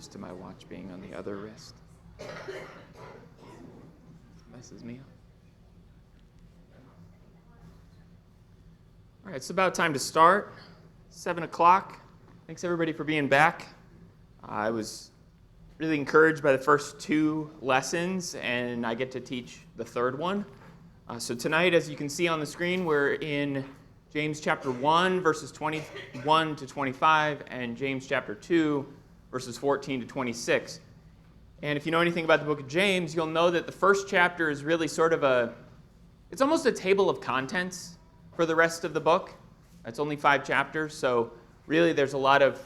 used to my watch being on the other wrist. Messes me up. All right, it's about time to start. 7 o'clock. Thanks everybody for being back. I was really encouraged by the first 2 lessons, and I get to teach the third one. So tonight, as you can see on the screen, we're in James chapter 1, verses 21 to 25, and James chapter 2, verses 14 to 26. And if you know anything about the book of James, you'll know that the first chapter is really sort of it's almost a table of contents for the rest of the book. It's only 5 chapters, so really there's a lot of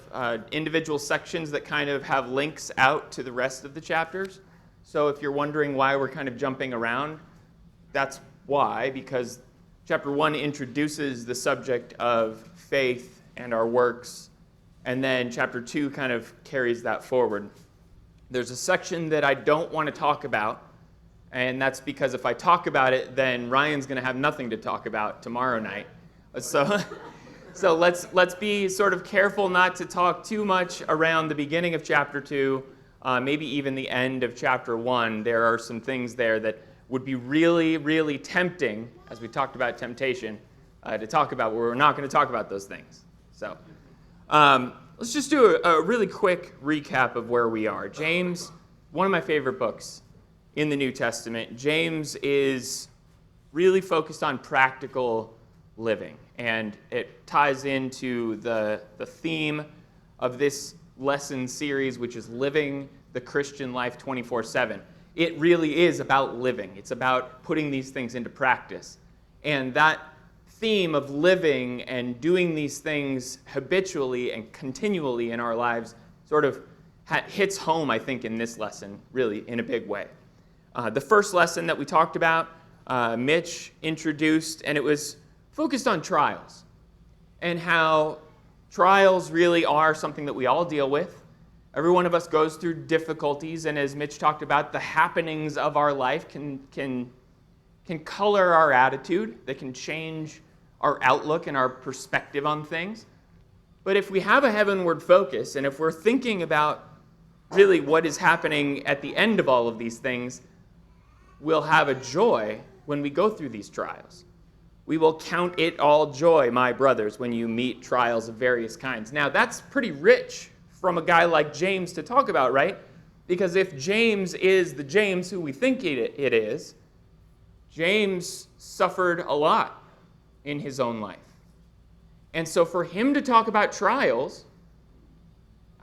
individual sections that kind of have links out to the rest of the chapters. So if you're wondering why we're kind of jumping around, that's why, because chapter 1 introduces the subject of faith and our works, and then chapter 2 kind of carries that forward. There's a section that I don't want to talk about, and that's because if I talk about it, then Ryan's going to have nothing to talk about tomorrow night. So let's be sort of careful not to talk too much around the beginning of chapter 2, maybe even the end of chapter 1. There are some things there that would be really, really tempting, as we talked about temptation, to talk about, but we're not going to talk about those things. So let's just do a really quick recap of where we are. James, one of my favorite books in the New Testament. James is really focused on practical living, and it ties into the theme of this lesson series, which is living the Christian life 24/7. It really is about living. It's about putting these things into practice. And that theme of living and doing these things habitually and continually in our lives sort of hits home, I think, in this lesson, really, in a big way. The first lesson that we talked about, Mitch introduced, and it was focused on trials and how trials really are something that we all deal with. Every one of us goes through difficulties, and as Mitch talked about, the happenings of our life can color our attitude. They can change our outlook and our perspective on things. But if we have a heavenward focus, and if we're thinking about really what is happening at the end of all of these things, we'll have a joy when we go through these trials. We will count it all joy, my brothers, when you meet trials of various kinds. Now, that's pretty rich from a guy like James to talk about, right? Because if James is the James who we think it is, James suffered a lot in his own life. And so for him to talk about trials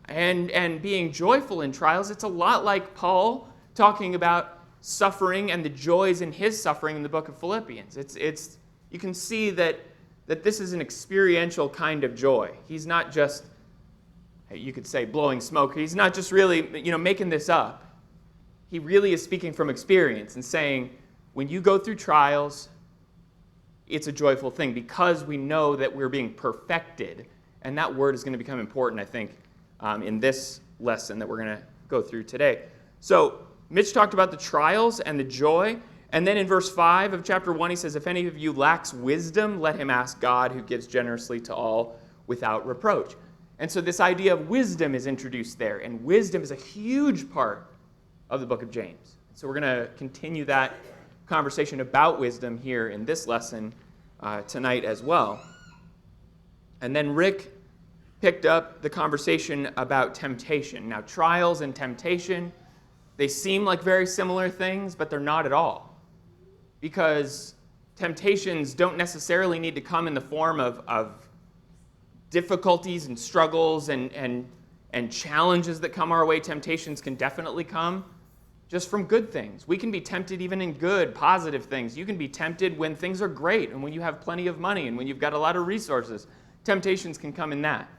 and being joyful in trials, it's a lot like Paul talking about suffering and the joys in his suffering in the book of Philippians. It's you can see that this is an experiential kind of joy. He's not just, you could say, blowing smoke. He's not just really, making this up. He really is speaking from experience and saying, when you go through trials, it's a joyful thing because we know that we're being perfected. And that word is going to become important, I think, in this lesson that we're going to go through today. So Mitch talked about the trials and the joy. And then in verse 5 of chapter 1, he says, if any of you lacks wisdom, let him ask God, who gives generously to all without reproach. And so this idea of wisdom is introduced there. And wisdom is a huge part of the book of James. So we're going to continue that conversation about wisdom here in this lesson tonight as well. And then Rick picked up the conversation about temptation. Now, trials and temptation, they seem like very similar things, but they're not at all. Because temptations don't necessarily need to come in the form of difficulties and struggles and challenges that come our way. Temptations can definitely come just from good things. We can be tempted even in good, positive things. You can be tempted when things are great and when you have plenty of money and when you've got a lot of resources. Temptations can come in that.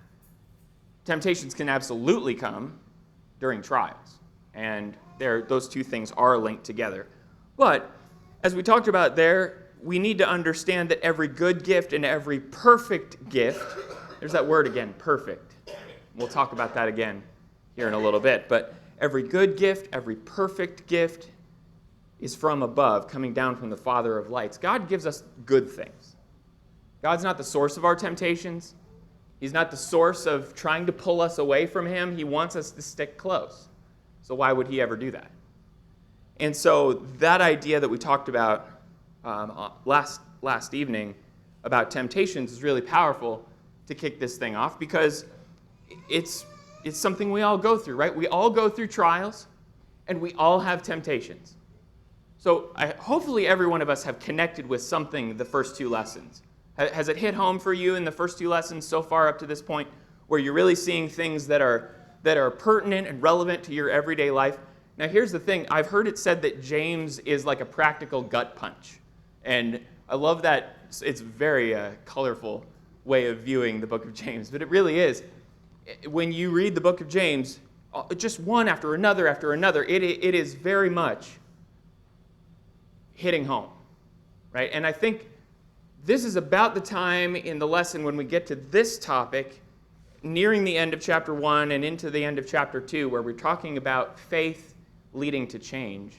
Temptations can absolutely come during trials. And those two things are linked together. But as we talked about there, we need to understand that every good gift and every perfect gift, there's that word again, perfect. We'll talk about that again here in a little bit. But every good gift, every perfect gift is from above, coming down from the Father of lights. God gives us good things. God's not the source of our temptations. He's not the source of trying to pull us away from him. He wants us to stick close. So why would he ever do that? And so that idea that we talked about last evening about temptations is really powerful to kick this thing off, because it's something we all go through, right? We all go through trials, and we all have temptations. So hopefully every one of us have connected with something the first two lessons. Has it hit home for you in the first two lessons so far up to this point, where you're really seeing things that are pertinent and relevant to your everyday life? Now here's the thing. I've heard it said that James is like a practical gut punch. And I love that. It's a very colorful way of viewing the book of James, but it really is. When you read the book of James, just one after another, it is very much hitting home, right? And I think this is about the time in the lesson when we get to this topic, nearing the end of chapter 1 and into the end of chapter 2, where we're talking about faith leading to change.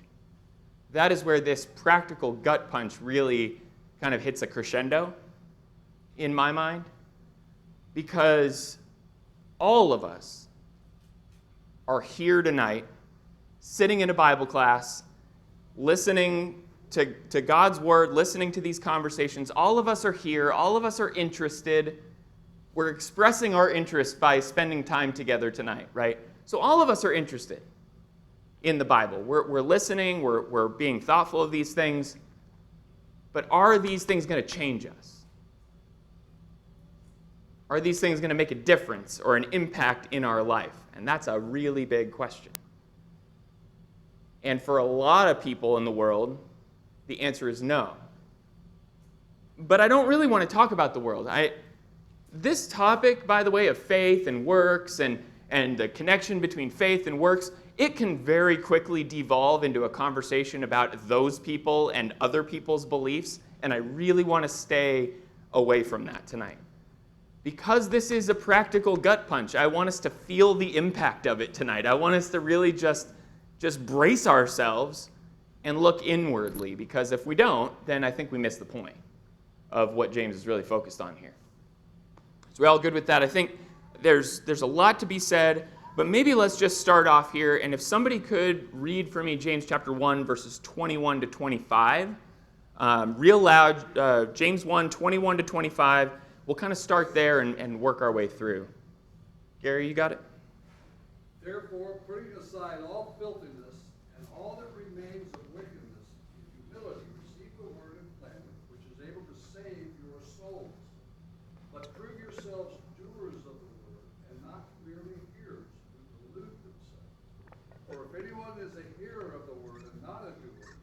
That is where this practical gut punch really kind of hits a crescendo in my mind, because all of us are here tonight, sitting in a Bible class, listening to God's word, listening to these conversations. All of us are here. All of us are interested. We're expressing our interest by spending time together tonight, right? So all of us are interested in the Bible. We're listening. We're being thoughtful of these things. But are these things going to change us? Are these things going to make a difference or an impact in our life? And that's a really big question. And for a lot of people in the world, the answer is no. But I don't really want to talk about the world. This topic, by the way, of faith and works and the connection between faith and works, it can very quickly devolve into a conversation about those people and other people's beliefs, and I really want to stay away from that tonight. Because this is a practical gut punch, I want us to feel the impact of it tonight. I want us to really just brace ourselves and look inwardly, because if we don't, then I think we miss the point of what James is really focused on here. So we're all good with that? I think there's a lot to be said, but maybe let's just start off here, and if somebody could read for me James chapter 1, verses 21 to 25, real loud, James 1, 21 to 25. We'll kind of start there and work our way through. Gary, you got it? Therefore, putting aside all filthiness and all that remains of wickedness, in humility receive the word in plant, which is able to save your souls. But prove yourselves doers of the word, and not merely hearers, who delude themselves. For if anyone is a hearer of the word and not a doer,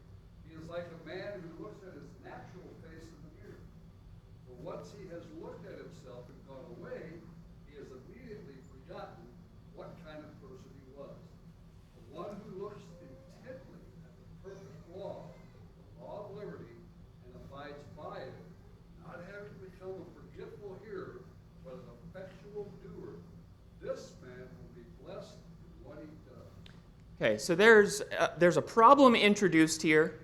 he is like a man who looks at his natural face in the mirror. For once he has looked at himself and gone away, he has immediately forgotten what kind of person he was. The one who looks intently at the perfect law, the law of liberty, and abides by it, not having become a forgetful hearer, but an effectual doer, this man will be blessed in what he does. Okay, so there's a problem introduced here,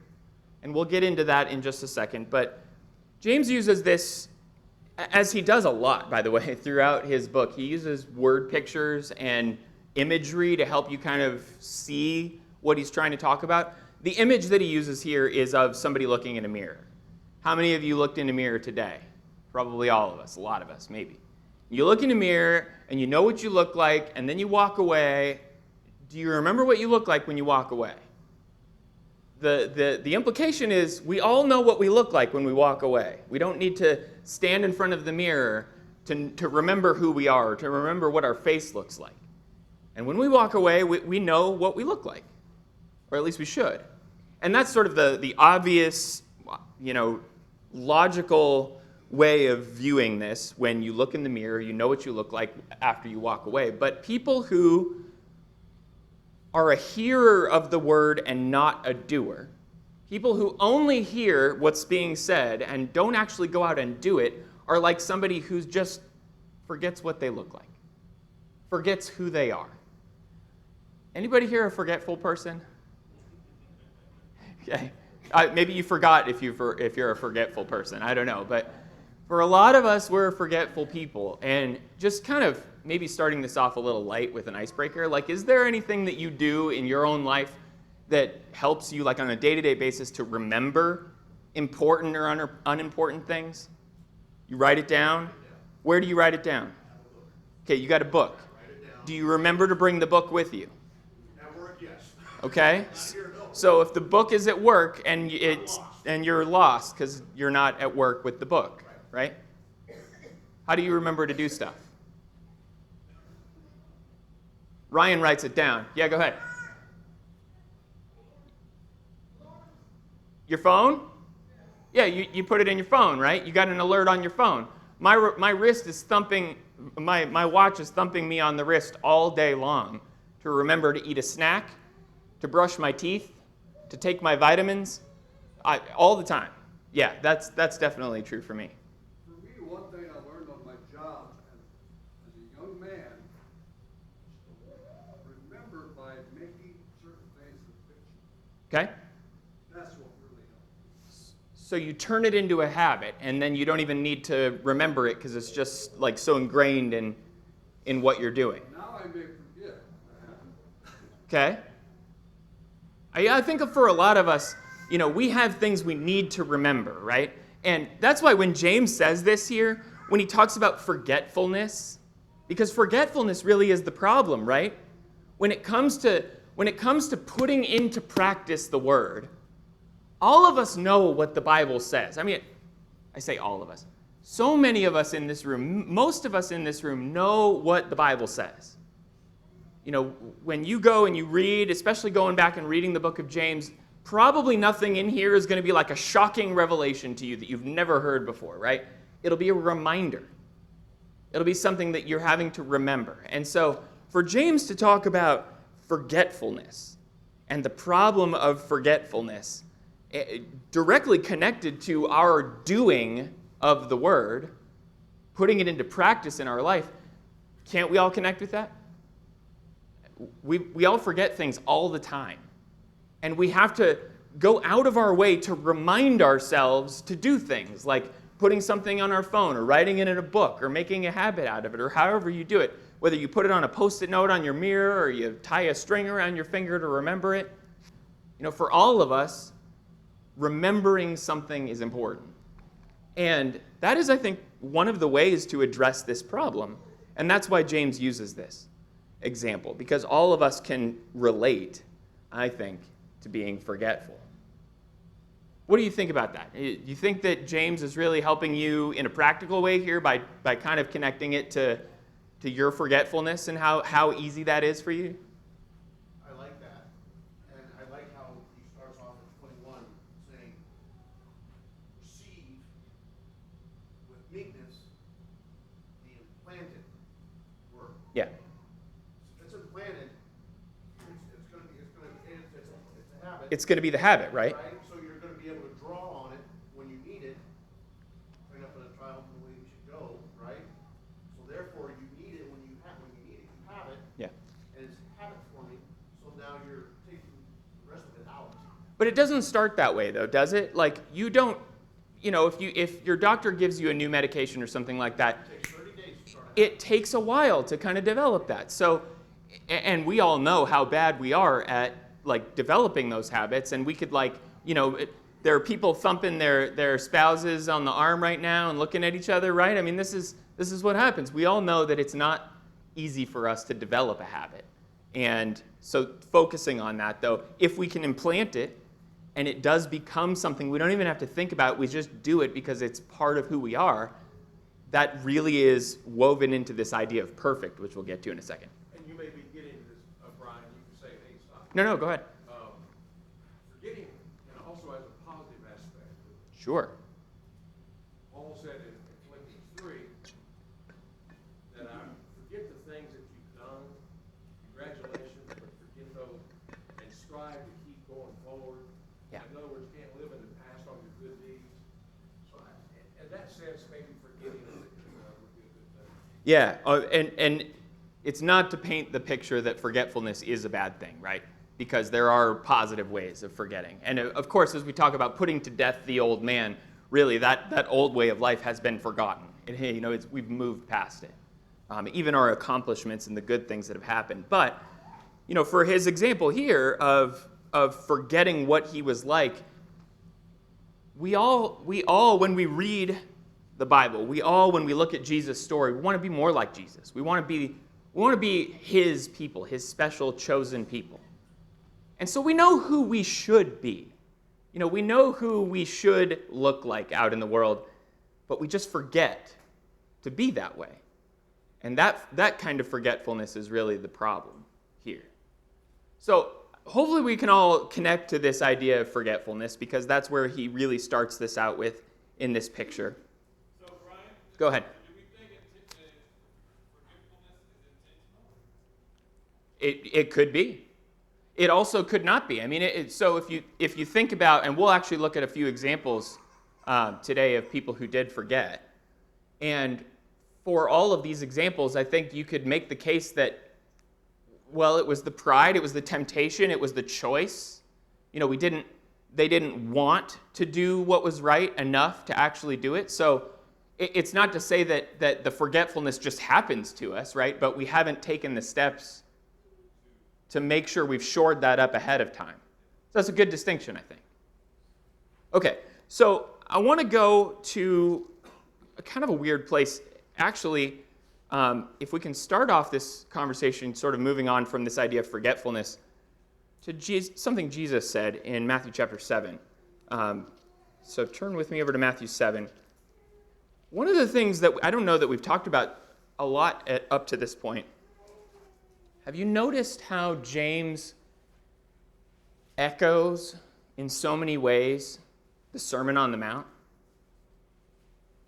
and we'll get into that in just a second, but James uses this, as he does a lot, by the way, throughout his book. He uses word pictures and imagery to help you kind of see what he's trying to talk about. The image that he uses here is of somebody looking in a mirror. How many of you looked in a mirror today? Probably all of us, a lot of us, maybe. You look in a mirror, and you know what you look like, and then you walk away. Do you remember what you look like when you walk away? The implication is we all know what we look like when we walk away. We don't need to stand in front of the mirror to remember who we are, to remember what our face looks like. And when we walk away, we know what we look like, or at least we should. And that's sort of the obvious, logical way of viewing this. When you look in the mirror, you know what you look like after you walk away. But people who are a hearer of the word and not a doer, people who only hear what's being said and don't actually go out and do it, are like somebody who just forgets what they look like, forgets who they are. Anybody here a forgetful person? Okay. Maybe you forgot if you're a forgetful person. I don't know. But For a lot of us, we're forgetful people. And just kind of maybe starting this off a little light with an icebreaker, like, is there anything that you do in your own life that helps you, like on a day-to-day basis, to remember important or unimportant things? You write it down? Where do you write it down? Okay, you got a book. Do you remember to bring the book with you? At work, yes. Okay? So if the book is at work and you're lost because you're not at work with the book, right? How do you remember to do stuff? Ryan writes it down. Yeah, go ahead. Your phone? Yeah, you put it in your phone, right? You got an alert on your phone. My wrist is thumping, my watch is thumping me on the wrist all day long to remember to eat a snack, to brush my teeth, to take my vitamins, all the time. Yeah, that's definitely true for me. For me, one thing I learned on my job as a young man, remember by making certain things a fiction. Okay? That's what really helps. So you turn it into a habit, and then you don't even need to remember it because it's just like so ingrained in what you're doing. Now I may forget. Okay? I think for a lot of us, we have things we need to remember, right? And that's why when James says this here, when he talks about forgetfulness, because forgetfulness really is the problem, right? When it comes to putting into practice the word, all of us know what the Bible says. I mean, I say all of us. So many of us in this room, most of us in this room know what the Bible says. When you go and you read, especially going back and reading the book of James, probably nothing in here is going to be like a shocking revelation to you that you've never heard before, right? It'll be a reminder. It'll be something that you're having to remember. And so for James to talk about forgetfulness and the problem of forgetfulness, directly connected to our doing of the word, putting it into practice in our life, can't we all connect with that? We all forget things all the time. And we have to go out of our way to remind ourselves to do things, like putting something on our phone or writing it in a book or making a habit out of it or however you do it. Whether you put it on a Post-it note on your mirror or you tie a string around your finger to remember it. For all of us, remembering something is important. And that is, I think, one of the ways to address this problem. And that's why James uses this example, because all of us can relate, I think, to being forgetful. What do you think about that? Do you think that James is really helping you in a practical way here by kind of connecting it to your forgetfulness and how easy that is for you? I like that. And I like how he starts off at 21 saying, receive with meekness the implanted word. Yeah. If it's implanted, it's going to be, it's a habit. It's going to be the habit, right? So you're going to be able to draw on it when you need it. Bring up a trial from the way you should go, right? So therefore, you need it when you need it. You have it. Yeah. And it's habit forming. So now you're taking the rest of it out. But it doesn't start that way, though, does it? Like, you don't, if your doctor gives you a new medication or something like that, It takes 30 days to start a habit. it takes a while to kind of develop that. So, and we all know how bad we are at, like, developing those habits. And we could, there are people thumping their spouses on the arm right now and looking at each other, right? I mean, this is what happens. We all know that it's not easy for us to develop a habit. And so focusing on that, though, if we can implant it and it does become something we don't even have to think about, we just do it because it's part of who we are, that really is woven into this idea of perfect, which we'll get to in a second. And you may be getting this, Brian, you can say, hey, stop. No, go ahead. Forgetting, and also has a positive aspect. Sure. Paul said in Philippians 3 that I forget the things that you've done, congratulations, but forget those, and strive to keep going forward. Yeah. In other words, can't live in the past on your good deeds. So in that sense, maybe forgetting would be a good thing. Yeah, and it's not to paint the picture that forgetfulness is a bad thing, right? Because there are positive ways of forgetting. And of course, as we talk about putting to death the old man, really that old way of life has been forgotten. We've moved past it. Even our accomplishments and the good things that have happened. But, for his example here of forgetting what he was like, we all, when we read the Bible, when we look at Jesus' story, we want to be more like Jesus. We want to be his people, his special chosen people. And so we know who we should be. We know who we should look like out in the world, but we just forget to be that way. And that kind of forgetfulness is really the problem here. So hopefully we can all connect to this idea of forgetfulness, because that's where he really starts this out with in this picture. So, Brian, go ahead. Do we think forgetfulness is intentional? It could be. It also could not be. I mean, so if you think about, and we'll actually look at a few examples today of people who did forget. And for all of these examples, I think you could make the case that, well, it was the pride, it was the temptation, it was the choice. They didn't want to do what was right enough to actually do it. So it's not to say that the forgetfulness just happens to us, right? But we haven't taken the steps to make sure we've shored that up ahead of time. So that's a good distinction, I think. Okay, so I want to go to a kind of a weird place. Actually, if we can start off this conversation sort of moving on from this idea of forgetfulness to something Jesus said in Matthew chapter 7. So turn with me over to Matthew 7. One of the things that I don't know that we've talked about a lot up to this point, have you noticed how James echoes in so many ways the Sermon on the Mount?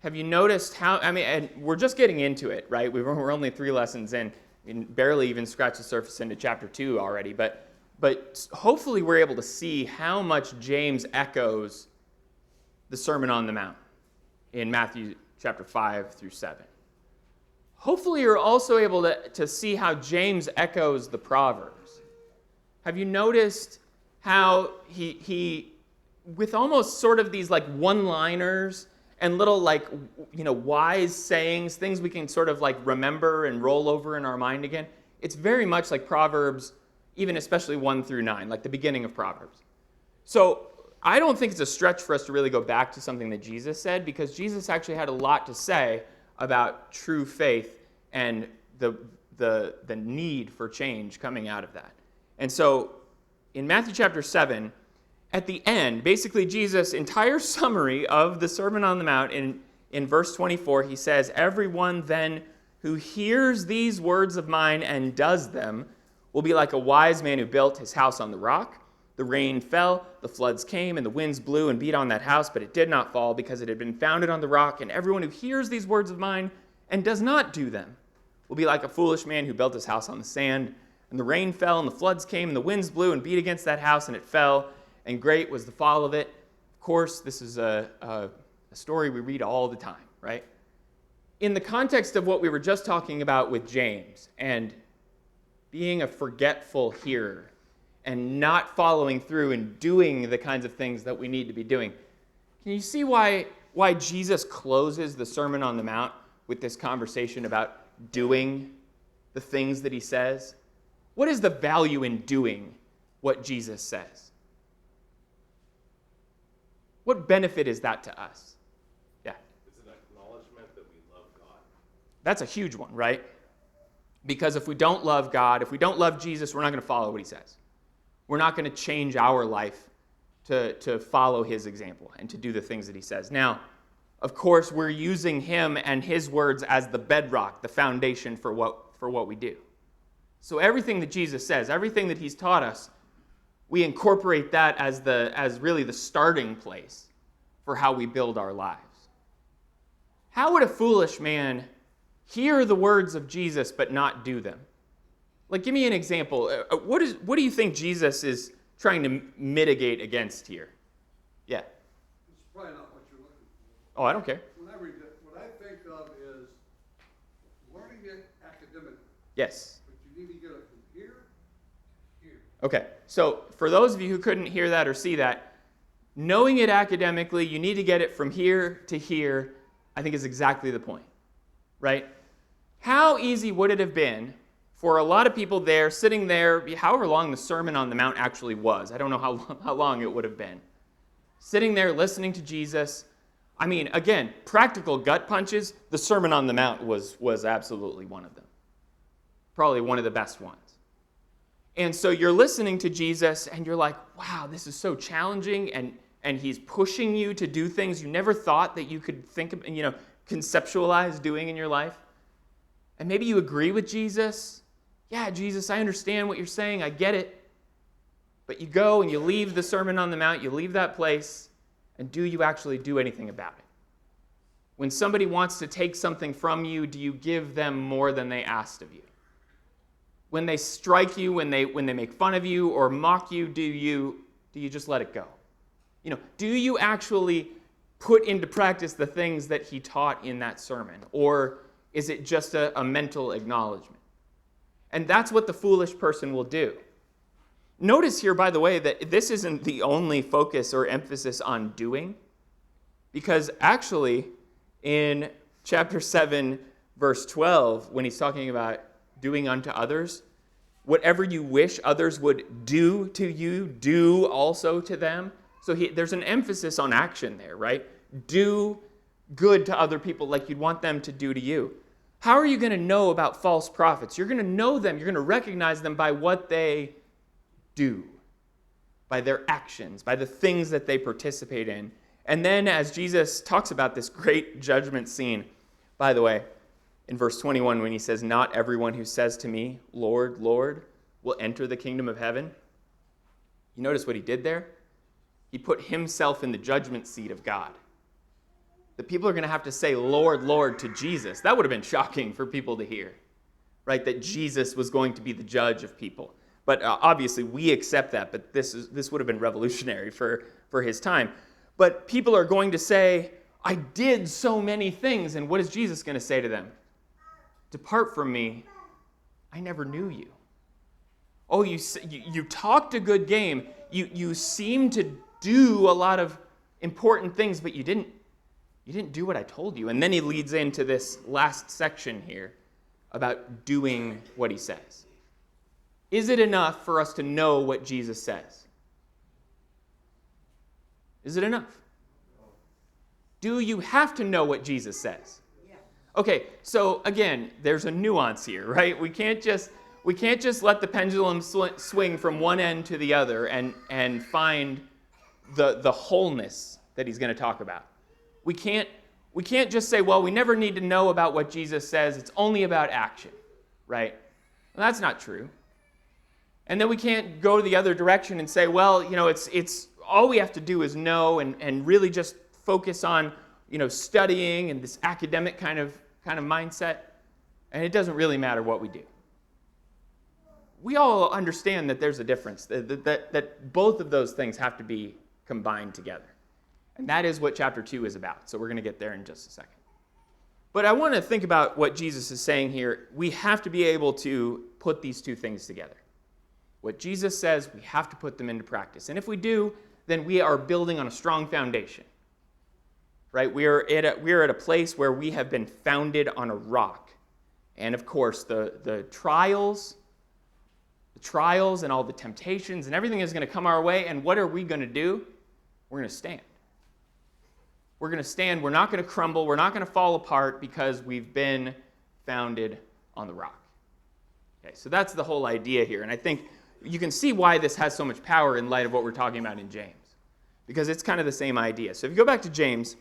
Have you noticed how, and we're just getting into it, right? We're only 3 lessons in, and barely even scratched the surface into chapter 2 already, but hopefully we're able to see how much James echoes the Sermon on the Mount in Matthew chapter 5 through 7. Hopefully you're also able to see how James echoes the Proverbs. Have you noticed how he with almost sort of these like one-liners and little wise sayings, things we can sort of like remember and roll over in our mind again. It's very much like Proverbs, even especially 1 through 9, like the beginning of Proverbs. So I don't think it's a stretch for us to really go back to something that Jesus said, because Jesus actually had a lot to say about true faith and the need for change coming out of that. And so in Matthew chapter 7, at the end, basically Jesus' entire summary of the Sermon on the Mount in verse 24, he says, "Everyone then who hears these words of mine and does them will be like a wise man who built his house on the rock. The rain fell, the floods came, and the winds blew and beat on that house, but it did not fall because it had been founded on the rock. And everyone who hears these words of mine and does not do them will be like a foolish man who built his house on the sand. And the rain fell, and the floods came, and the winds blew and beat against that house, and it fell. And great was the fall of it." Of course, this is a story we read all the time, right? In the context of what we were just talking about with James and being a forgetful hearer and not following through and doing the kinds of things that we need to be doing, can you see why Jesus closes the Sermon on the Mount with this conversation about doing the things that he says? What is the value in doing what Jesus says? What benefit is that to us? Yeah. It's an acknowledgement that we love God. That's a huge one, right? Because if we don't love God, if we don't love Jesus, we're not going to follow what he says. We're not going to change our life to follow his example and to do the things that he says. Now, of course, we're using him and his words as the bedrock, the foundation for what we do. So everything that Jesus says, everything that he's taught us, we incorporate that as really the starting place for how we build our lives. How would a foolish man hear the words of Jesus but not do them? Like, give me an example. What do you think Jesus is trying to mitigate against here? Yeah. It's probably not what you're looking for. Oh, I don't care. When I read it, what I think of is learning it academically, Yes. but you need to get it from here to here. Okay. So for those of you who couldn't hear that or see that, knowing it academically, you need to get it from here to here, I think is exactly the point, right? How easy would it have been for a lot of people there, sitting there, however long the Sermon on the Mount actually was, I don't know how long it would have been, sitting there listening to Jesus. I mean, again, practical gut punches, the Sermon on the Mount was absolutely one of them. Probably one of the best ones. And so you're listening to Jesus and you're like, wow, this is so challenging, and he's pushing you to do things you never thought that you could think of, conceptualize doing in your life. And maybe you agree with Jesus. Yeah, Jesus, I understand what you're saying. I get it. But you go and you leave the Sermon on the Mount, you leave that place, and do you actually do anything about it? When somebody wants to take something from you, do you give them more than they asked of you? When they strike you, when they make fun of you or mock you, do you just let it go? Do you actually put into practice the things that he taught in that sermon? Or is it just a mental acknowledgement? And that's what the foolish person will do. Notice here, by the way, that this isn't the only focus or emphasis on doing, because actually in chapter 7, verse 12, when he's talking about doing unto others, whatever you wish others would do to you, do also to them. So there's an emphasis on action there, right? Do good to other people like you'd want them to do to you. How are you going to know about false prophets? You're going to know them, you're going to recognize them by what they do, by their actions, by the things that they participate in. And then as Jesus talks about this great judgment scene, by the way, in verse 21, when he says, not everyone who says to me, Lord, Lord, will enter the kingdom of heaven. You notice what he did there? He put himself in the judgment seat of God. The people are going to have to say, Lord, Lord, to Jesus. That would have been shocking for people to hear, right? That Jesus was going to be the judge of people. But obviously, we accept that, but this would have been revolutionary for his time. But people are going to say, I did so many things. And what is Jesus going to say to them? Depart from me, I never knew you. Oh, you talked a good game. You seem to do a lot of important things, but you didn't do what I told you. And then he leads into this last section here about doing what he says. Is it enough for us to know what Jesus says? Is it enough? Do you have to know what Jesus says? Okay, so again, there's a nuance here, right? We can't just let the pendulum swing from one end to the other and find the wholeness that he's going to talk about. We can't just say, well, we never need to know about what Jesus says. It's only about action, right? Well, that's not true. And then we can't go to the other direction and say, well, it's all we have to do is know and really just focus on studying and this academic kind of mindset, and it doesn't really matter what we do. We all understand that there's a difference, that both of those things have to be combined together. And that is what chapter 2 is about. So we're going to get there in just a second. But I want to think about what Jesus is saying here. We have to be able to put these two things together. What Jesus says, we have to put them into practice. And if we do, then we are building on a strong foundation. Right? We are at a place where we have been founded on a rock. And of course, the trials and all the temptations and everything is going to come our way. And what are we going to do? We're going to stand. We're going to stand. We're not going to crumble. We're not going to fall apart because we've been founded on the rock. Okay, so that's the whole idea here. And I think you can see why this has so much power in light of what we're talking about in James. Because it's kind of the same idea. So if you go back to James,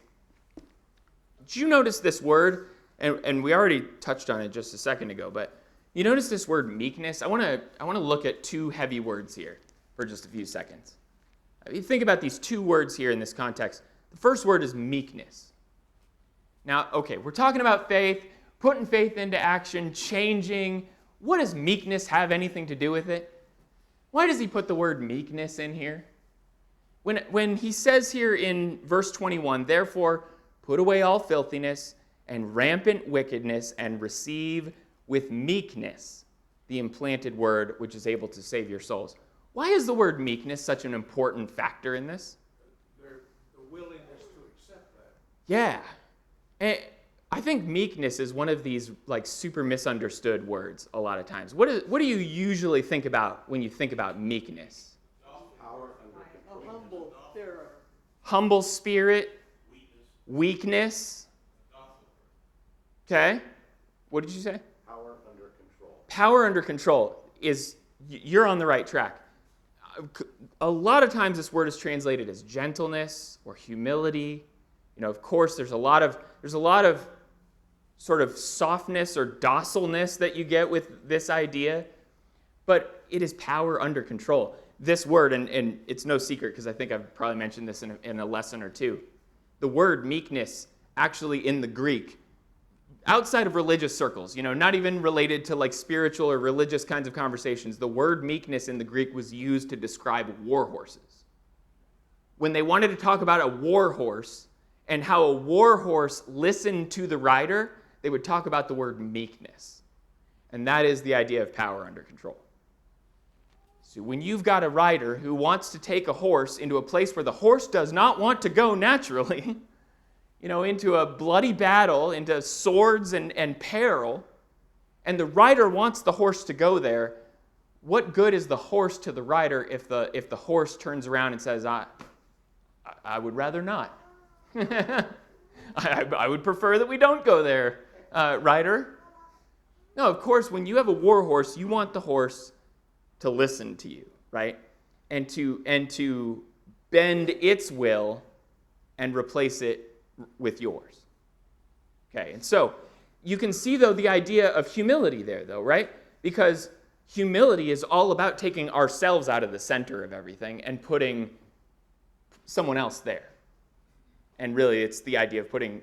did you notice this word? And we already touched on it just a second ago, but you notice this word meekness? I want to look at two heavy words here for just a few seconds. You think about these two words here in this context. The first word is meekness. Now, okay, we're talking about faith, putting faith into action, changing. What does meekness have anything to do with it? Why does he put the word meekness in here? When he says here in verse 21, therefore, put away all filthiness and rampant wickedness and receive with meekness the implanted word which is able to save your souls. Why is the word meekness such an important factor in this? There Yeah. And I think meekness is one of these like super misunderstood words a lot of times. What do you usually think about when you think about meekness? Power under A humble spirit. Humble spirit, weakness. Okay. What did you say? power under control. Power under control is, you're on the right track. A lot of times this word is translated as gentleness or humility. You know, of course, there's a lot of sort of softness or docileness that you get with this idea, but it is power under control. This word, and it's no secret because I think I've probably mentioned this in a lesson or two, the word meekness actually in the Greek, outside of religious circles, you know, not even related to like spiritual or religious kinds of conversations, the word meekness in the Greek was used to describe war horses. When they wanted to talk about a war horse and how a war horse listened to the rider, they would talk about the word meekness. And that is the idea of power under control. So when you've got a rider who wants to take a horse into a place where the horse does not want to go naturally, you know, into a bloody battle, into swords and peril, and the rider wants the horse to go there, what good is the horse to the rider if the horse turns around and says, I would rather not. I would prefer that we don't go there, rider. No, of course, when you have a war horse, you want the horse to listen to you, right? And to bend its will and replace it with yours. Okay, and so you can see, though, the idea of humility there, though, right? Because humility is all about taking ourselves out of the center of everything and putting someone else there. And really, it's the idea of putting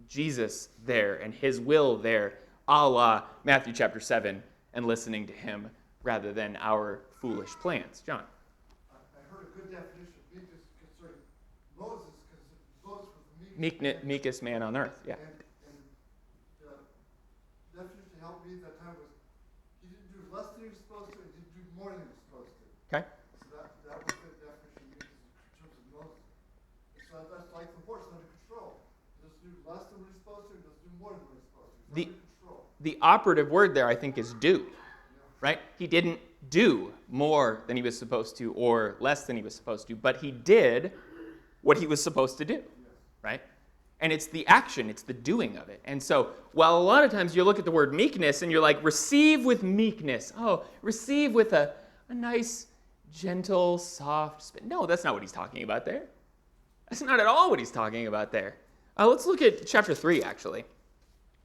Jesus there and his will there, a la Matthew chapter 7, and listening to him rather than our foolish plans. John? I heard a good definition of meekness concerning Moses, because Moses was the Meekest man on earth, yeah. And the definition that helped me at that time was he didn't do less than he was supposed to, and he didn't do more than he was supposed to. Okay. So that was the definition of meekness in terms of Moses. So that's like the horse under control. He doesn't do less than what he's supposed to, he doesn't do more than what he's supposed to. He's under control. The operative word there, I think, is do. Right? He didn't do more than he was supposed to or less than he was supposed to, but he did what he was supposed to do. Right? And it's the action, it's the doing of it. And so, while a lot of times you look at the word meekness and you're like, receive with meekness. Oh, receive with a nice, gentle, soft spin. No, that's not what he's talking about there. That's not at all what he's talking about there. Let's look at chapter 3, actually.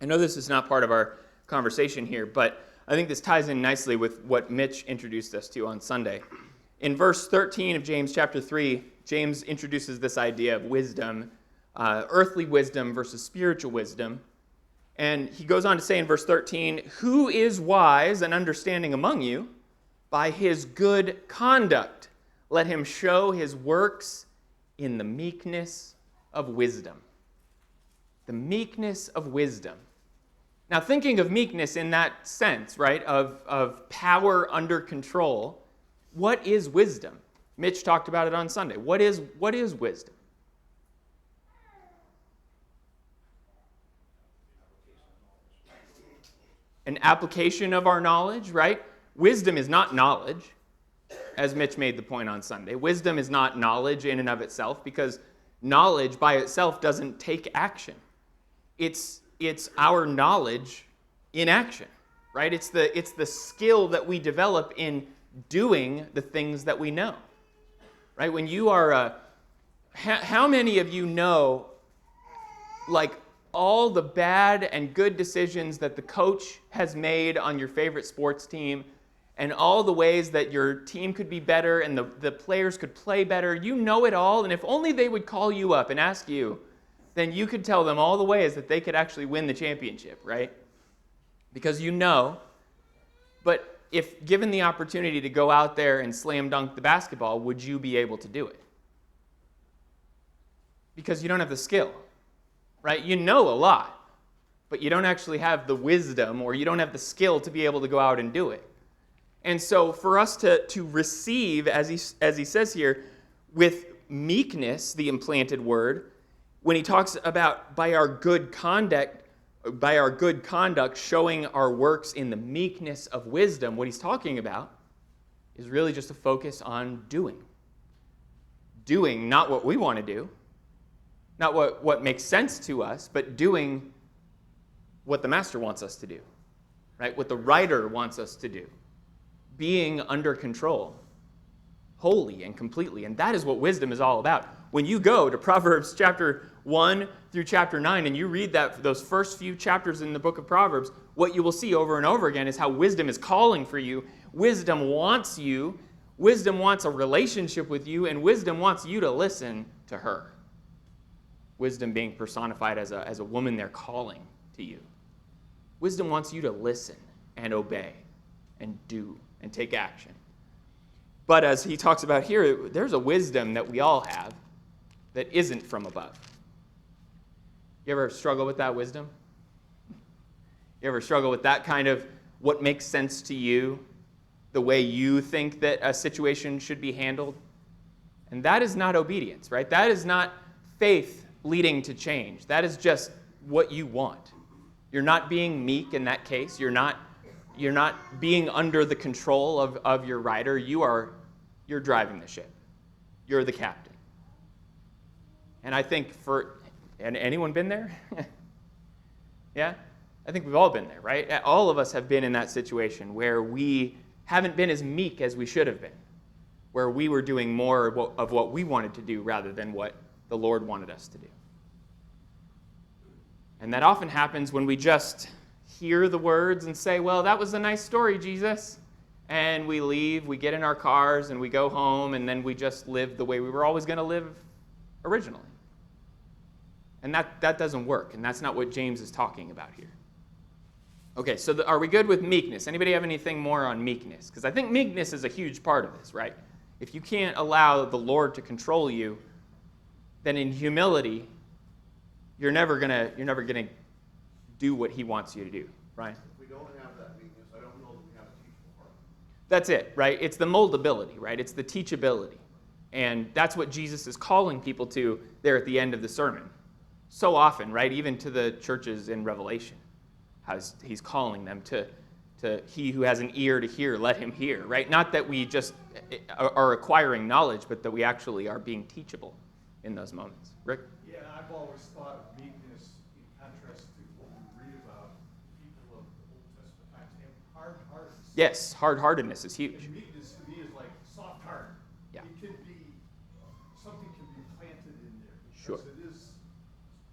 I know this is not part of our conversation here, but I think this ties in nicely with what Mitch introduced us to on Sunday. In verse 13 of James chapter 3, James introduces this idea of wisdom, earthly wisdom versus spiritual wisdom. And he goes on to say in verse 13, "Who is wise and understanding among you? By his good conduct, let him show his works in the meekness of wisdom." The meekness of wisdom. Now, thinking of meekness in that sense, right, of power under control, what is wisdom? Mitch talked about it on Sunday. What is wisdom? An application of our knowledge, right? Wisdom is not knowledge, as Mitch made the point on Sunday. Wisdom is not knowledge in and of itself, because knowledge by itself doesn't take action. It's our knowledge in action, right? It's the skill that we develop in doing the things that we know, right? When you are, how many of you know, like, all the bad and good decisions that the coach has made on your favorite sports team, and all the ways that your team could be better and the players could play better? You know it all, and if only they would call you up and ask you, then you could tell them all the ways that they could actually win the championship, right? Because you know. But if given the opportunity to go out there and slam dunk the basketball, would you be able to do it? Because you don't have the skill, right? You know a lot, but you don't actually have the wisdom, or you don't have the skill to be able to go out and do it. And so for us to receive, as he says here, with meekness, the implanted word, when he talks about by our good conduct showing our works in the meekness of wisdom, what he's talking about is really just a focus on doing. Doing not what we want to do, not what makes sense to us, but doing what the master wants us to do, right? What the writer wants us to do. Being under control, wholly and completely. And that is what wisdom is all about. When you go to Proverbs chapter 1 through chapter 9 and you read those first few chapters in the book of Proverbs, what you will see over and over again is how wisdom is calling for you. Wisdom wants you. Wisdom wants a relationship with you, and wisdom wants you to listen to her. Wisdom being personified as a woman there calling to you. Wisdom wants you to listen and obey and do and take action. But as he talks about here, there's a wisdom that we all have that isn't from above. You ever struggle with that wisdom? You ever struggle with that kind of what makes sense to you, the way you think that a situation should be handled? And that is not obedience, right? That is not faith leading to change. That is just what you want. You're not being meek in that case. You're not being under the control of your rider. You're driving the ship. You're the captain. And I think anyone been there? Yeah? I think we've all been there, right? All of us have been in that situation where we haven't been as meek as we should have been, where we were doing more of what we wanted to do rather than what the Lord wanted us to do. And that often happens when we just hear the words and say, well, that was a nice story, Jesus. And we leave, we get in our cars, and we go home, and then we just live the way we were always going to live originally. And that doesn't work, and that's not what James is talking about here. Okay, so are we good with meekness? Anybody have anything more on meekness? Because I think meekness is a huge part of this, right? If you can't allow the Lord to control you, then in humility, you're never gonna do what he wants you to do, right? If we don't have that meekness, I don't know that we have a teachable heart. That's it, right? It's the moldability, right? It's the teachability. And that's what Jesus is calling people to there at the end of the sermon. So often, right? Even to the churches in Revelation, how he's calling them to he who has an ear to hear, let him hear, right? Not that we just are acquiring knowledge, but that we actually are being teachable in those moments. Rick? Yeah, I've always thought of meekness in contrast to what we read about people of the Old Testament times having hard hearts. Yes, hard-heartedness is huge. And meekness to me is like soft heart. Yeah. It can be, something can be planted in there. Sure. Because it is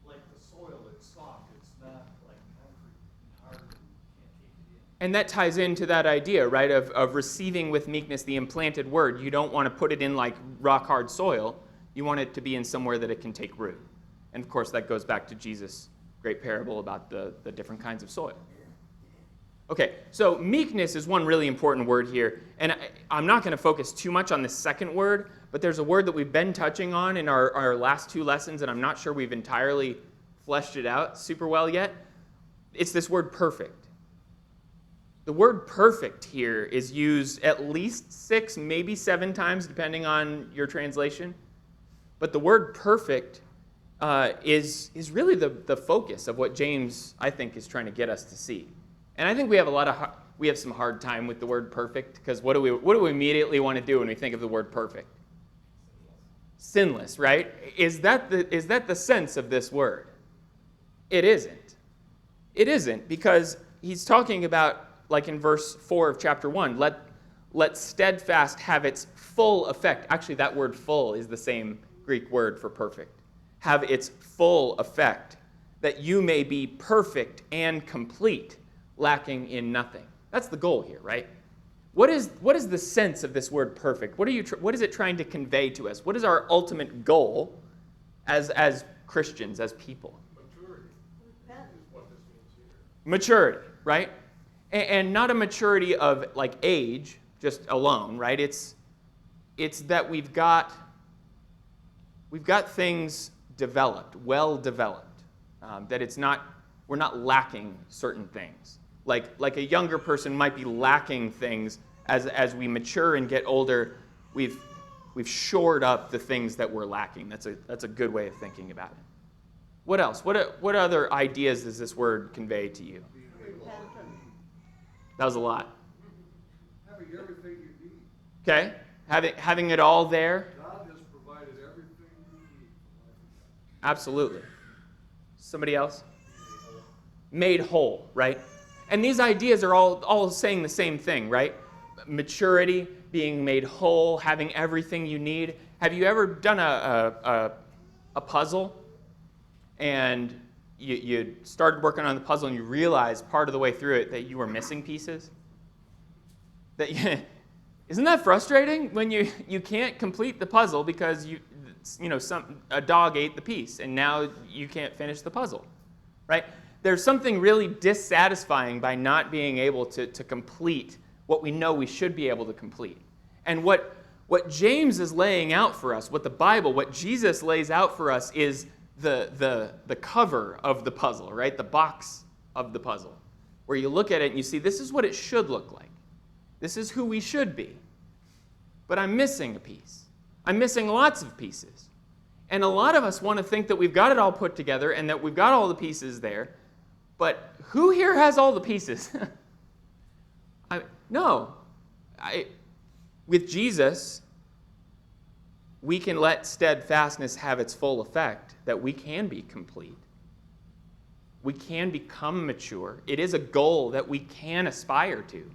like the soil, it's soft, it's not like concrete and hard and you can't take it in. And that ties into that idea, right, of receiving with meekness the implanted word. You don't want to put it in like rock-hard soil. You want it to be in somewhere that it can take root. And of course, that goes back to Jesus' great parable about the different kinds of soil. Okay, so meekness is one really important word here. And I'm not going to focus too much on the second word, but there's a word that we've been touching on in our last two lessons, and I'm not sure we've entirely fleshed it out super well yet. It's this word perfect. The word perfect here is used at least 6, maybe 7 times, depending on your translation. But the word perfect is really the focus of what James, I think, is trying to get us to see. And I think we have some hard time with the word perfect, because what do we immediately want to do when we think of the word perfect? Sinless, right? Is that the sense of this word? It isn't. It isn't, because he's talking about, like in verse 4 of chapter 1, let steadfast have its full effect. Actually, that word full is the same Greek word for perfect. Have its full effect, that you may be perfect and complete, lacking in nothing. That's the goal here, right? What is the sense of this word perfect? What is it trying to convey to us? What is our ultimate goal as Christians, as people? Maturity is what this means here. Maturity, right? And not a maturity of like age just alone, right? It's that we've got things developed, well developed, that we're not lacking certain things. Like a younger person might be lacking things as we mature and get older. We've shored up the things that we're lacking. That's a good way of thinking about it. What else? What other ideas does this word convey to you? Repentance. That was a lot. Having everything you need. Okay? Having it all there? God has provided everything you need for life and godliness. Absolutely. Somebody else? Made whole, right? And these ideas are all saying the same thing, right? Maturity, being made whole, having everything you need. Have you ever done a puzzle and you started working on the puzzle and you realized part of the way through it that you were missing pieces? Isn't that frustrating when you can't complete the puzzle because a dog ate the piece and now you can't finish the puzzle, right? There's something really dissatisfying by not being able to complete what we know we should be able to complete. And what James is laying out for us, what the Bible, what Jesus lays out for us is the cover of the puzzle, right? The box of the puzzle, where you look at it and you see this is what it should look like. This is who we should be. But I'm missing a piece. I'm missing lots of pieces. And a lot of us want to think that we've got it all put together and that we've got all the pieces there. But who here has all the pieces? With Jesus, we can let steadfastness have its full effect, that we can be complete. We can become mature. It is a goal that we can aspire to.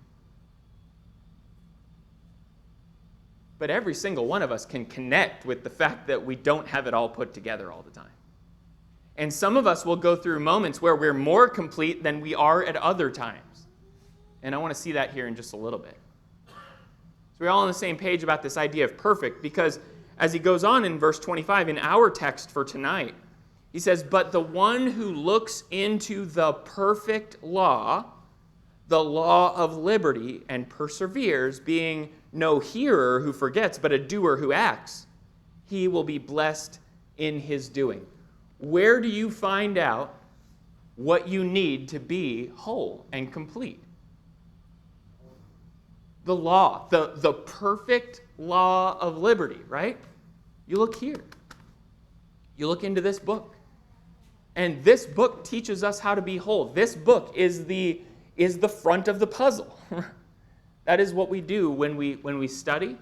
But every single one of us can connect with the fact that we don't have it all put together all the time. And some of us will go through moments where we're more complete than we are at other times. And I want to see that here in just a little bit. So we're all on the same page about this idea of perfect, because as he goes on in verse 25, in our text for tonight, he says, "But the one who looks into the perfect law, the law of liberty, and perseveres, being no hearer who forgets, but a doer who acts, he will be blessed in his doing." Where do you find out what you need to be whole and complete? The law, the perfect law of liberty, right? You look here. You look into this book. And this book teaches us how to be whole. This book is the front of the puzzle. That is what we do when we study.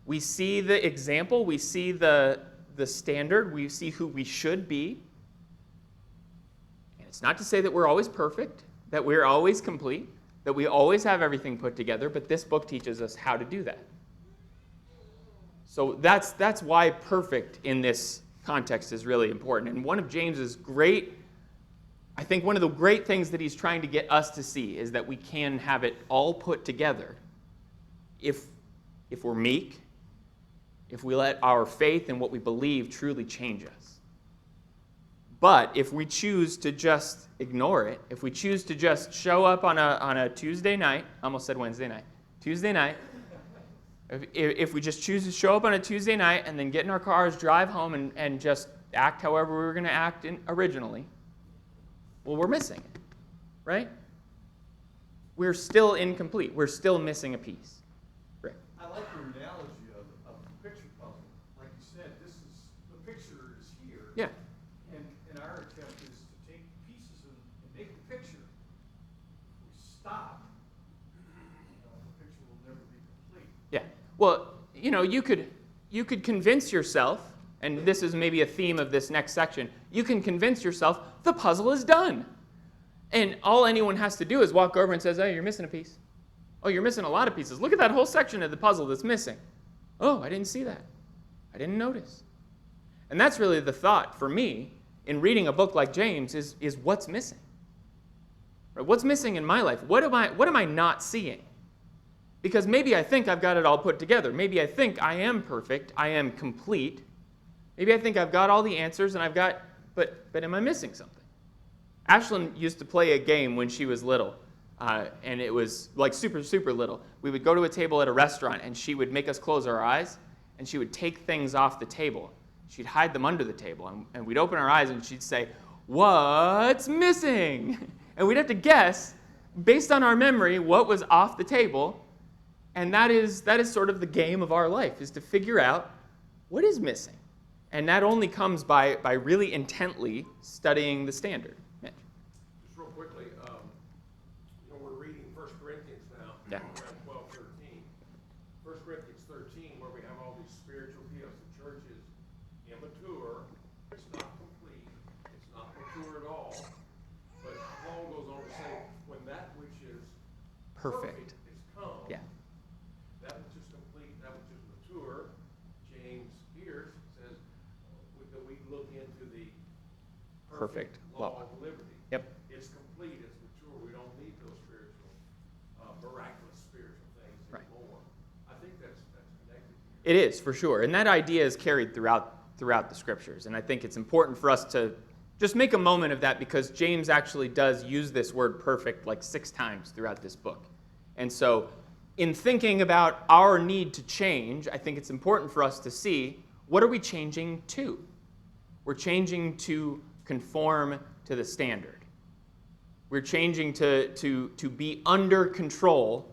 We see the example, we see the standard, we see who we should be. And it's not to say that we're always perfect, that we're always complete, that we always have everything put together, but this book teaches us how to do that. So that's why perfect in this context is really important. And one of James's one of the great things that he's trying to get us to see is that we can have it all put together if we're meek, if we let our faith and what we believe truly change us. But if we choose to just ignore it, if we choose to just show up on a Tuesday night, I almost said Wednesday night, Tuesday night, if we just choose to show up on a Tuesday night and then get in our cars, drive home, and just act however we were going to act originally, well, we're missing it, right? We're still incomplete. We're still missing a piece. Rick? I like your analogy of the picture puzzle. Like you said, the picture is here. Yeah. And our attempt is to take pieces and make the picture. If we stop, the picture will never be complete. Yeah. Well, you could convince yourself, and this is maybe a theme of this next section, you can convince yourself the puzzle is done. And all anyone has to do is walk over and says, "Oh, you're missing a piece. Oh, you're missing a lot of pieces. Look at that whole section of the puzzle that's missing. Oh, I didn't see that. I didn't notice." And that's really the thought for me in reading a book like James is what's missing. Right? What's missing in my life? What am I not seeing? Because maybe I think I've got it all put together. Maybe I think I am perfect. I am complete. Maybe I think I've got all the answers and but am I missing something? Ashlyn used to play a game when she was little, and it was like super, super little. We would go to a table at a restaurant, and she would make us close our eyes, and she would take things off the table. She'd hide them under the table, and we'd open our eyes, and she'd say, "What's missing?" And we'd have to guess, based on our memory, what was off the table, and that is sort of the game of our life, is to figure out what is missing. And that only comes by really intently studying the standard. Mitch? Just real quickly, we're reading 1 Corinthians now, Yeah. around 12, 13. 1 Corinthians 13, where we have all these spiritual gifts. The church is immature. It's not complete. It's not mature at all. But Paul goes on to say, when that which is Perfect. is come, Yeah. that which is complete, that which is mature, James here says that we look into the Perfect law law. of liberty. Yep. It's complete, it's mature. We don't need those spiritual, miraculous spiritual things Right. anymore. I think that's connected here. It is, for sure. And that idea is carried throughout the scriptures. And I think it's important for us to just make a moment of that, because James actually does use this word perfect like 6 times throughout this book. And so in thinking about our need to change, I think it's important for us to see, what are we changing to? We're changing to conform to the standard. We're changing to be under control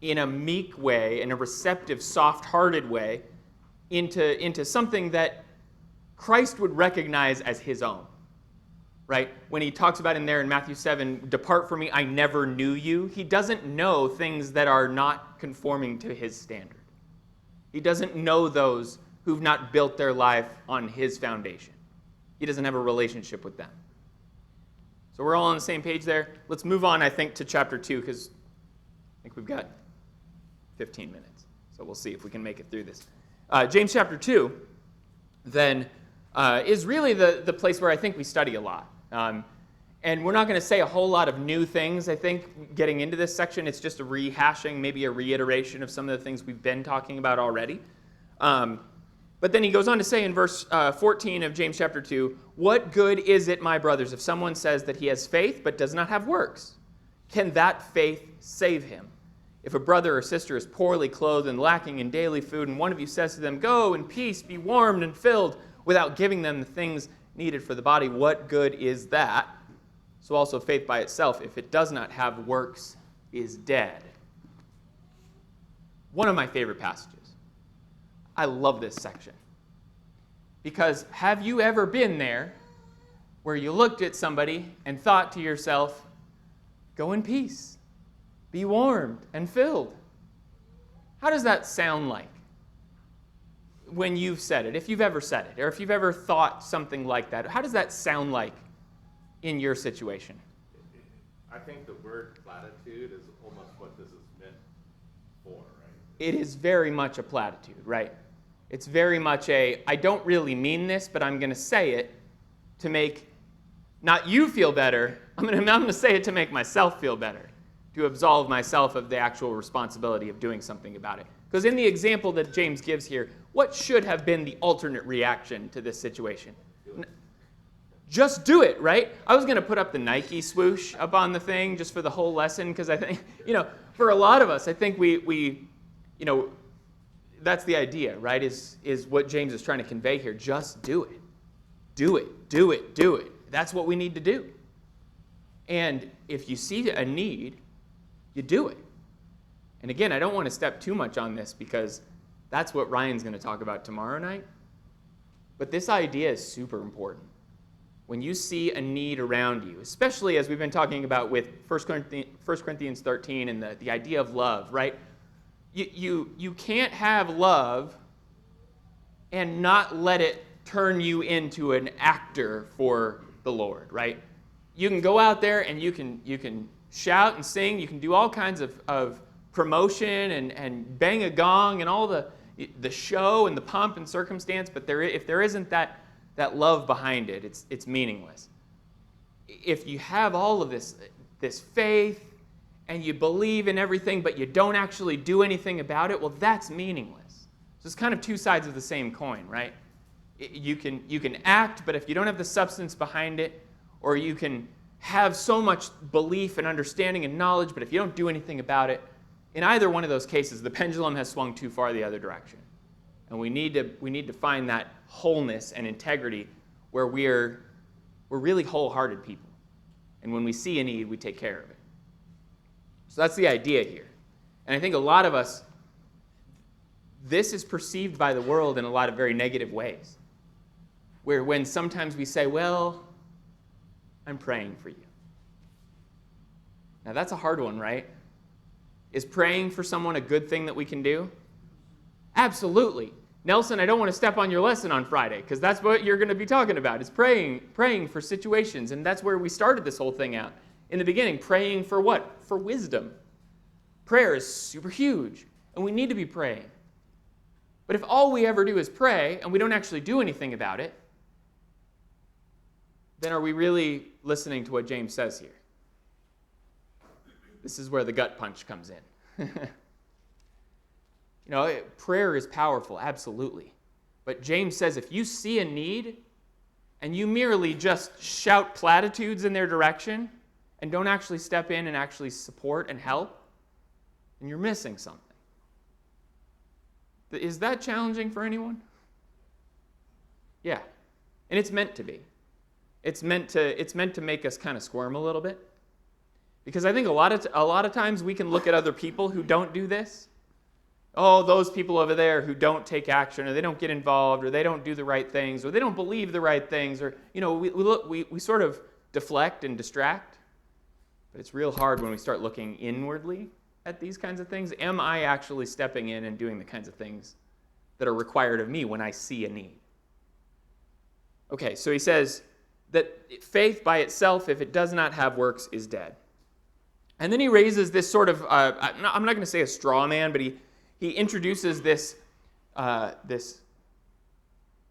in a meek way, in a receptive, soft-hearted way, into something that Christ would recognize as his own. Right? When he talks about in there in Matthew 7, depart from me, I never knew you, he doesn't know things that are not conforming to his standard. He doesn't know those who've not built their life on his foundation. He doesn't have a relationship with them. So we're all on the same page there. Let's move on, I think, to chapter 2, because I think we've got 15 minutes. So we'll see if we can make it through this. James chapter 2, then, is really the place where I think we study a lot. And we're not going to say a whole lot of new things, I think, getting into this section. It's just a rehashing, maybe a reiteration of some of the things we've been talking about already. But then he goes on to say in verse 14 of James chapter 2, what good is it, my brothers, if someone says that he has faith but does not have works? Can that faith save him? If a brother or sister is poorly clothed and lacking in daily food, and one of you says to them, go in peace, be warmed and filled, without giving them the things needed for the body, what good is that? So also faith by itself, if it does not have works, is dead. One of my favorite passages. I love this section. Because have you ever been there where you looked at somebody and thought to yourself, go in peace, be warmed and filled? How does that sound like when you've said it, if you've ever said it, or if you've ever thought something like that? How does that sound like in your situation? I think the word platitude is almost what this is meant for, right? It is very much a platitude, right? It's very much I don't really mean this, but I'm going to say it to make not you feel better. I'm going to say it to make myself feel better, to absolve myself of the actual responsibility of doing something about it. Because in the example that James gives here, what should have been the alternate reaction to this situation? Just do it, right? I was going to put up the Nike swoosh up on the thing just for the whole lesson, because I think, for a lot of us, I think we that's the idea, right, is what James is trying to convey here. Just do it. Do it, do it, do it. That's what we need to do. And if you see a need, you do it. And again, I don't want to step too much on this because that's what Ryan's going to talk about tomorrow night. But this idea is super important. When you see a need around you, especially as we've been talking about with 1 Corinthians 13 and the idea of love, right? You can't have love and not let it turn you into an actor for the Lord, right? You can go out there and you can shout and sing. You can do all kinds of promotion and bang a gong and all the show and the pomp and circumstance, but if there isn't that love behind it, it's meaningless. If you have all of this faith and you believe in everything, but you don't actually do anything about it, well, that's meaningless. So it's kind of two sides of the same coin, right? You can act, but if you don't have the substance behind it, or you can have so much belief and understanding and knowledge, but if you don't do anything about it, in either one of those cases, the pendulum has swung too far the other direction. And we need to find that wholeness and integrity where we're really wholehearted people. And when we see a need, we take care of it. So that's the idea here. And I think a lot of us, this is perceived by the world in a lot of very negative ways. where when sometimes we say, well, I'm praying for you. Now that's a hard one, right? Is praying for someone a good thing that we can do? Absolutely. Nelson, I don't want to step on your lesson on Friday, because that's what you're going to be talking about, is praying for situations. And that's where we started this whole thing out. In the beginning, praying for what? For wisdom. Prayer is super huge, and we need to be praying. But if all we ever do is pray, and we don't actually do anything about it, then are we really listening to what James says here? This is where the gut punch comes in. Prayer is powerful, absolutely. But James says if you see a need and you merely just shout platitudes in their direction and don't actually step in and actually support and help, then you're missing something. Is that challenging for anyone? Yeah. And it's meant to be. It's meant to make us kind of squirm a little bit. Because I think a lot of times we can look at other people who don't do this. Oh, those people over there who don't take action, or they don't get involved, or they don't do the right things, or they don't believe the right things, or we sort of deflect and distract. But it's real hard when we start looking inwardly at these kinds of things. Am I actually stepping in and doing the kinds of things that are required of me when I see a need? Okay, so he says that faith by itself, if it does not have works, is dead. And then he raises this sort of, I'm not going to say a straw man, but he introduces this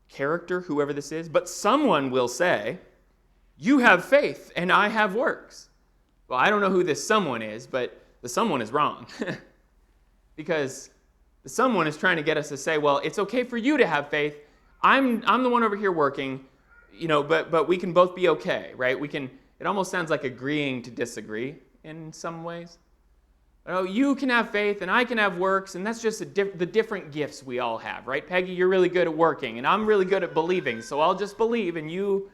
character, whoever this is. But someone will say, you have faith and I have works. Well, I don't know who this someone is, but the someone is wrong. Because the someone is trying to get us to say, well, it's okay for you to have faith. I'm the one over here working, but we can both be okay, right? It almost sounds like agreeing to disagree in some ways. Oh, you can have faith and I can have works, and that's just the different gifts we all have, right? Peggy, you're really good at working, and I'm really good at believing, so I'll just believe, and you...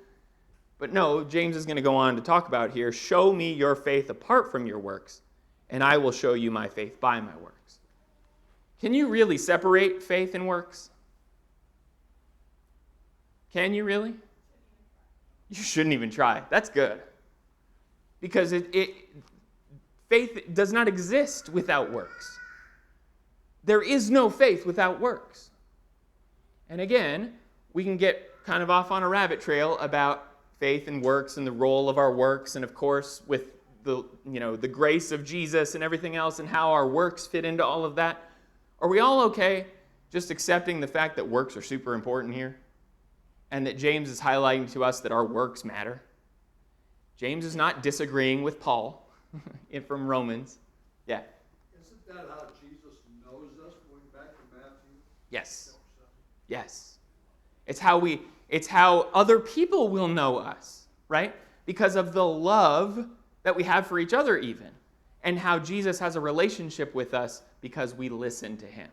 But no, James is going to go on to talk about here, show me your faith apart from your works, and I will show you my faith by my works. Can you really separate faith and works? Can you really? You shouldn't even try. That's good. Because faith does not exist without works. There is no faith without works. And again, we can get kind of off on a rabbit trail about faith and works and the role of our works, and of course with the grace of Jesus and everything else and how our works fit into all of that. Are we all okay just accepting the fact that works are super important here? And that James is highlighting to us that our works matter? James is not disagreeing with Paul from Romans. Yeah. Isn't that how Jesus knows us, going back to Matthew? Yes. Yes. It's how other people will know us, right? Because of the love that we have for each other even. And how Jesus has a relationship with us because we listen to him.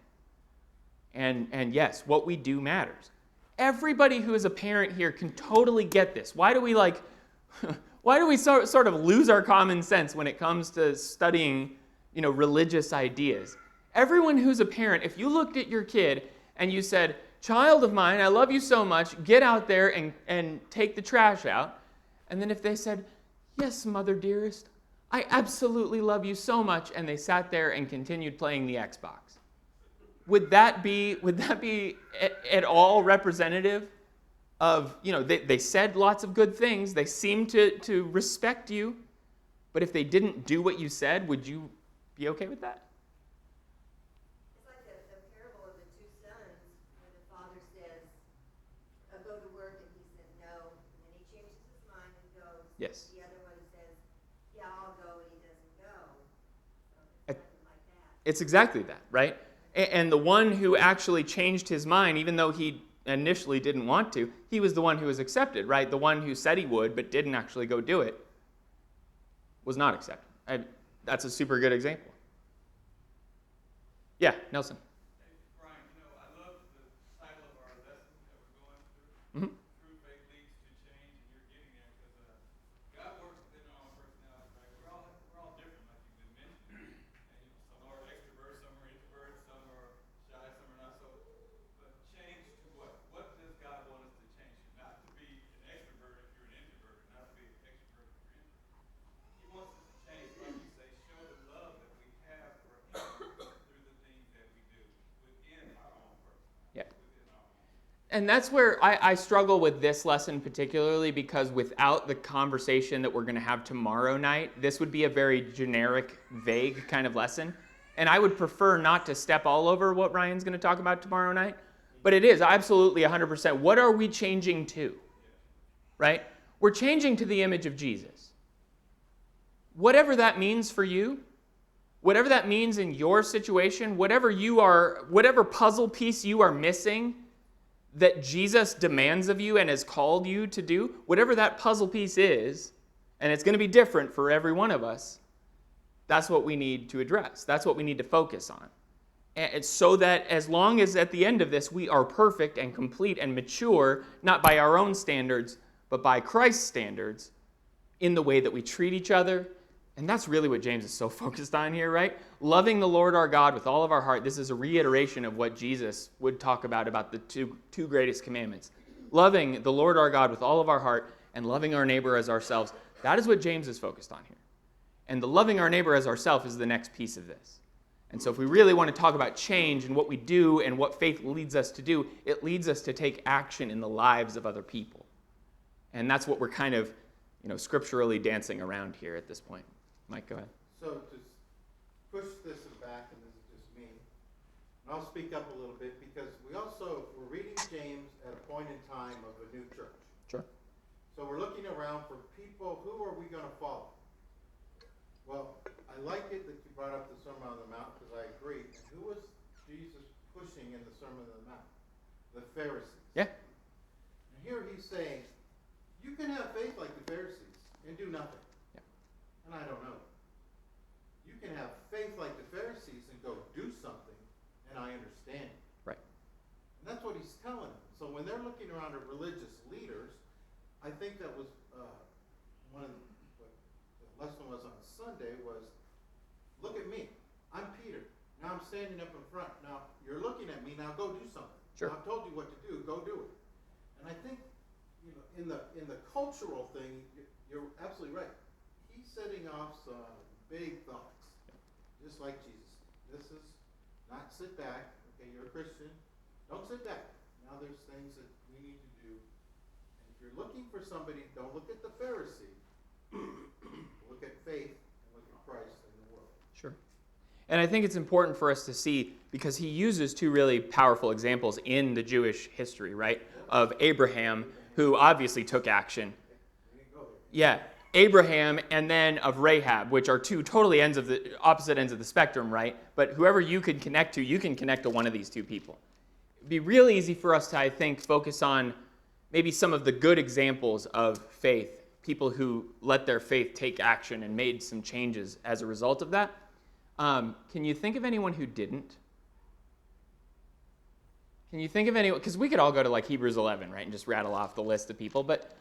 And yes, what we do matters. Everybody who is a parent here can totally get this. Why do we sort of lose our common sense when it comes to studying, religious ideas? Everyone who's a parent, if you looked at your kid and you said, child of mine, I love you so much, get out there and take the trash out. And then if they said, yes, mother dearest, I absolutely love you so much, and they sat there and continued playing the Xbox. Would that be at all representative of, they said lots of good things, they seemed to respect you, but if they didn't do what you said, would you be okay with that? It's like the parable of the two sons, where the father says, go to work, and he says no, and then he changes his mind and goes. Yes. The other one says, yeah, I'll go, and he doesn't go. So It- it's something like that. It's exactly that, right? And the one who actually changed his mind, even though he initially didn't want to, he was the one who was accepted, right? The one who said he would but didn't actually go do it was not accepted. That's a super good example. Yeah, Nelson. Brian, I love the title of our lesson that we're going through. Mm-hmm. True faith leads to change, and you're getting there because God works within our own personality, right? We're all different, like you've been mentioning. And, some are extroverts, some are introverts, some are shy, some are not. So, but change to what? What does God want us to change to? Not And that's where I struggle with this lesson particularly, because without the conversation that we're going to have tomorrow night, this would be a very generic, vague kind of lesson. And I would prefer not to step all over what Ryan's going to talk about tomorrow night. But it is absolutely 100%. What are we changing to? Right? We're changing to the image of Jesus. Whatever that means for you, whatever that means in your situation, whatever puzzle piece you are missing that Jesus demands of you and has called you to do, whatever that puzzle piece is, and it's going to be different for every one of us, that's what we need to address. That's what we need to focus on. And so that as long as at the end of this we are perfect and complete and mature, not by our own standards, but by Christ's standards, in the way that we treat each other. And that's really what James is so focused on here, right? Loving the Lord our God with all of our heart. This is a reiteration of what Jesus would talk about the two greatest commandments. Loving the Lord our God with all of our heart and loving our neighbor as ourselves. That is what James is focused on here. And the loving our neighbor as ourselves is the next piece of this. And so if we really want to talk about change and what we do and what faith leads us to do, it leads us to take action in the lives of other people. And that's what we're kind of, scripturally dancing around here at this point. Mike, go ahead. So to push this back, and this is just me, and I'll speak up a little bit because we're reading James at a point in time of a new church. Sure. So we're looking around for people, who are we going to follow? Well, I like it that you brought up the Sermon on the Mount because I agree. And who was Jesus pushing in the Sermon on the Mount? The Pharisees. Yeah. And here he's saying, you can have faith like the Pharisees and do nothing. Yeah. And I don't know. You can have faith like the Pharisees and go do something, and I understand. Right. And that's what he's telling them. So when they're looking around at religious leaders, I think that was one of what the lesson was on Sunday was, look at me. I'm Peter. Now I'm standing up in front. Now you're looking at me. Now go do something. Sure. Now I've told you what to do. Go do it. And I think, in the cultural thing, you're absolutely right. He's setting off some big thoughts, just like Jesus. This is not sit back. Okay, you're a Christian. Don't sit back. Now there's things that we need to do. And if you're looking for somebody, don't look at the Pharisee. Look at faith and look at Christ in the world. Sure. And I think it's important for us to see, because he uses two really powerful examples in the Jewish history, right? Of Abraham, who obviously took action. Yeah, Abraham, and then of Rahab, which are two totally opposite ends of the spectrum, right? But whoever you can connect to, you can connect to one of these two people. It'd be real easy for us to, I think, focus on maybe some of the good examples of faith, people who let their faith take action and made some changes as a result of that. Can you think of anyone who didn't? Can you think of anyone? Because we could all go to like Hebrews 11, right, and just rattle off the list of people. But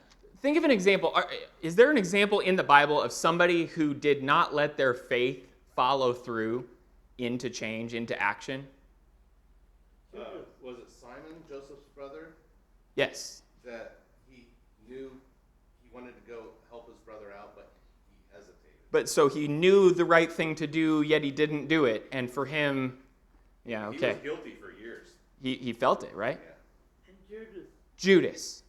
think of an example. Is there an example in the Bible of somebody who did not let their faith follow through into change, into action? Was it Simon, Joseph's brother, Yes. that he knew he wanted to go help his brother out, but he hesitated? But so he knew the right thing to do, yet he didn't do it. And for him, yeah, okay. He was guilty for years. He felt it, right? Yeah. And Judas. Judas.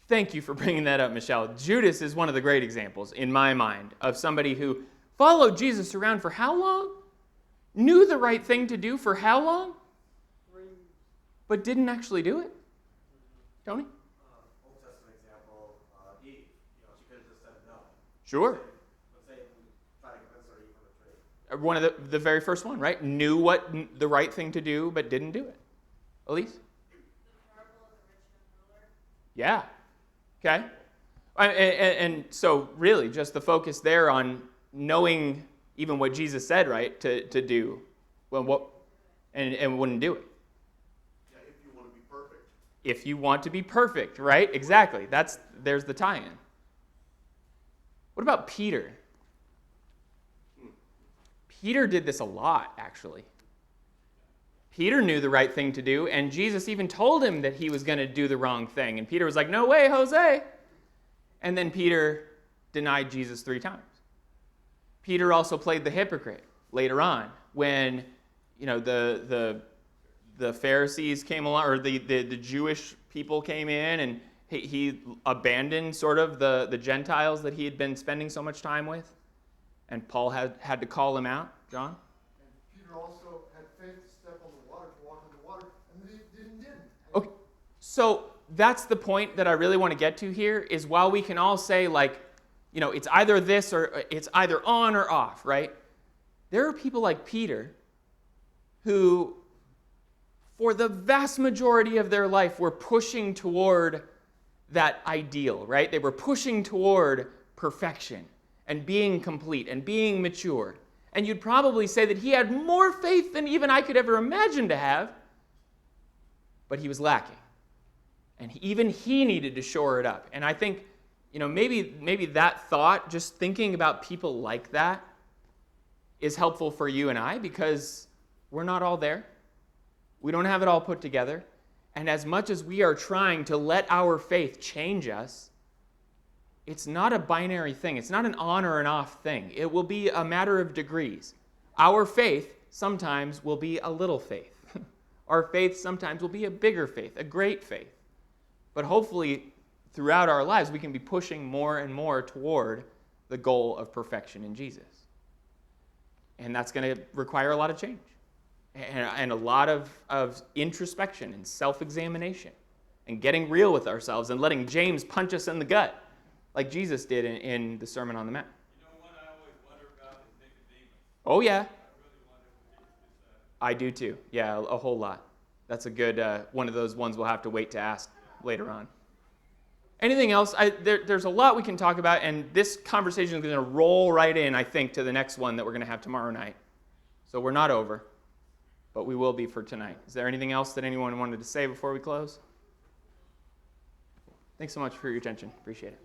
Thank you for bringing that up, Michelle. Judas is one of the great examples, in my mind, of somebody who followed Jesus around for how long? Knew the right thing to do for how long? 3 years. But didn't actually do it. Tony? Old Testament example, Eve. She could have just said no. Sure. Let's say we try to convince her to eat from the tree. One of the very first one, right? Knew what the right thing to do, but didn't do it. Elise? The parable of the rich young ruler. Yeah. Okay. And so really just the focus there on knowing even what Jesus said, right, to do. Well, and wouldn't do it. Yeah, if you want to be perfect. If you want to be perfect, right? Exactly. There's the tie-in. What about Peter? Peter did this a lot, actually. Peter knew the right thing to do, and Jesus even told him that he was going to do the wrong thing. And Peter was like, no way, Jose. And then Peter denied Jesus 3 times. Peter also played the hypocrite later on when, the the Pharisees came along, or the Jewish people came in, and he abandoned sort of the Gentiles that he had been spending so much time with, and Paul had to call him out. John? And Peter also had faith to step on the water, to walk on the water, and then he didn't. Okay, so that's the point that I really want to get to here, is while we can all say, like, you know, it's either this or it's either on or off, right? There are people like Peter who, for the vast majority of their life, were pushing toward that ideal, right? They were pushing toward perfection and being complete and being mature. And you'd probably say that he had more faith than even I could ever imagine to have, but he was lacking. And even he needed to shore it up. And I think, you know, maybe that thought, just thinking about people like that, is helpful for you and I, because we're not all there. We don't have it all put together. And as much as we are trying to let our faith change us, it's not a binary thing. It's not an on or an off thing. It will be a matter of degrees. Our faith sometimes will be a little faith. Our faith sometimes will be a bigger faith, a great faith. But hopefully, throughout our lives, we can be pushing more and more toward the goal of perfection in Jesus. And that's going to require a lot of change and a lot of introspection and self-examination and getting real with ourselves and letting James punch us in the gut like Jesus did in the Sermon on the Mount. You know what I always wonder about is Nicodemus. Oh, yeah. I really wonder what he decided. I do too. Yeah, a whole lot. That's a good one of those ones we'll have to wait to ask later on. Anything else? There's a lot we can talk about, and this conversation is going to roll right in, I think, to the next one that we're going to have tomorrow night. So we're not over, but we will be for tonight. Is there anything else that anyone wanted to say before we close? Thanks so much for your attention. Appreciate it.